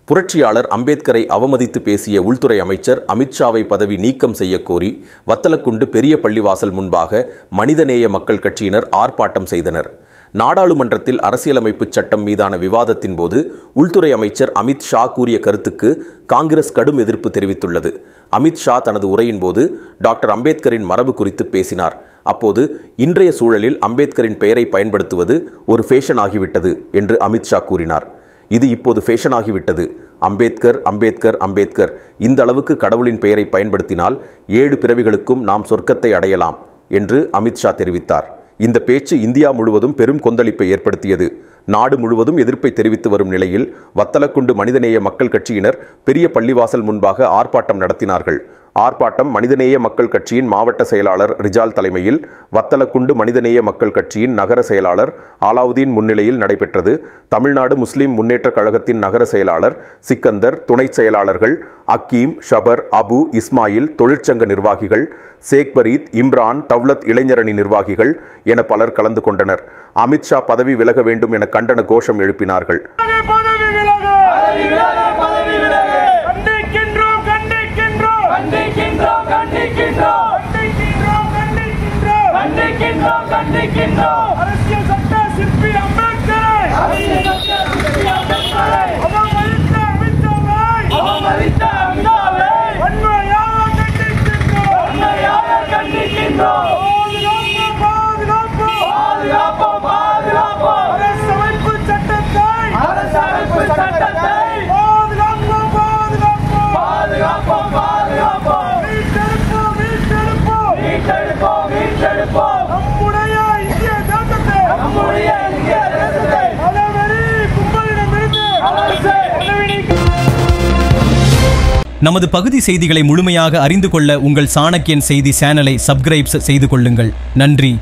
புரட்சியாளர் அம்பேத்கரை அவமதித்து பேசிய உள்துறை அமைச்சர் அமித்ஷாவை பதவி நீக்கம் செய்ய கோரி வத்தலக்குண்டு பெரிய பள்ளிவாசல் முன்பாக மனிதநேய மக்கள் கட்சியினர் ஆர்ப்பாட்டம் செய்தனர். நாடாளுமன்றத்தில் அரசியலமைப்பு சட்டம் மீதான விவாதத்தின் போது உள்துறை அமைச்சர் அமித்ஷா கூறிய கருத்துக்கு காங்கிரஸ் கடும் எதிர்ப்பு தெரிவித்துள்ளது. அமித்ஷா தனது உரையின் போது டாக்டர் அம்பேத்கரின் மரபு குறித்து பேசினார். அப்போது இன்றைய சூழலில் அம்பேத்கரின் பெயரை பயன்படுத்துவது ஒரு ஃபேஷன் ஆகிவிட்டது என்று அமித்ஷா கூறினார். இது இப்போது ஃபேஷன் ஆகிவிட்டது. அம்பேத்கர் அம்பேத்கர் அம்பேத்கர் இந்த அளவுக்கு கடவுளின் பெயரை பயன்படுத்தினால் 7 பிறவிகளுக்கும் நாம் சொர்க்கத்தை அடையலாம் என்று அமித்ஷா தெரிவித்தார். இந்த பேச்சு இந்தியா முழுவதும் பெரும் கொந்தளிப்பை ஏற்படுத்தியது. நாடு முழுவதும் எதிர்ப்பை தெரிவித்து வரும் நிலையில் வத்தலக்குண்டு மனிதநேய மக்கள் கட்சியினர் பெரிய பள்ளிவாசல் முன்பாக ஆர்ப்பாட்டம் நடத்தினார்கள். ஆர்ப்பாட்டம் மனிதநேய மக்கள் கட்சியின் மாவட்ட செயலாளர் ரிஜால் தலைமையில், வத்தலக்குண்டு மனிதநேய மக்கள் கட்சியின் நகர செயலாளர் அலாவுதீன் முன்னிலையில் நடைபெற்றது. தமிழ்நாடு முஸ்லிம் முன்னேற்ற கழகத்தின் நகர செயலாளர் சிக்கந்தர், துணை செயலாளர்கள் அக்கீம், ஷபர், அபு, இஸ்மாயில், தொழிற்சங்க நிர்வாகிகள் சேக் பரீத், இம்ரான், தவ்லத் இளைஞரணி நிர்வாகிகள் என பலர் கலந்து கொண்டனர். அமித்ஷா பதவி விலக வேண்டும் என கண்டன கோஷம் எழுப்பினார்கள். நமது பகுதி செய்திகளை முழுமையாக அறிந்து கொள்ள உங்கள் சாணக்கியன் செய்தி சேனலை சப்ஸ்கிரைப் செய்து கொள்ளுங்கள். நன்றி.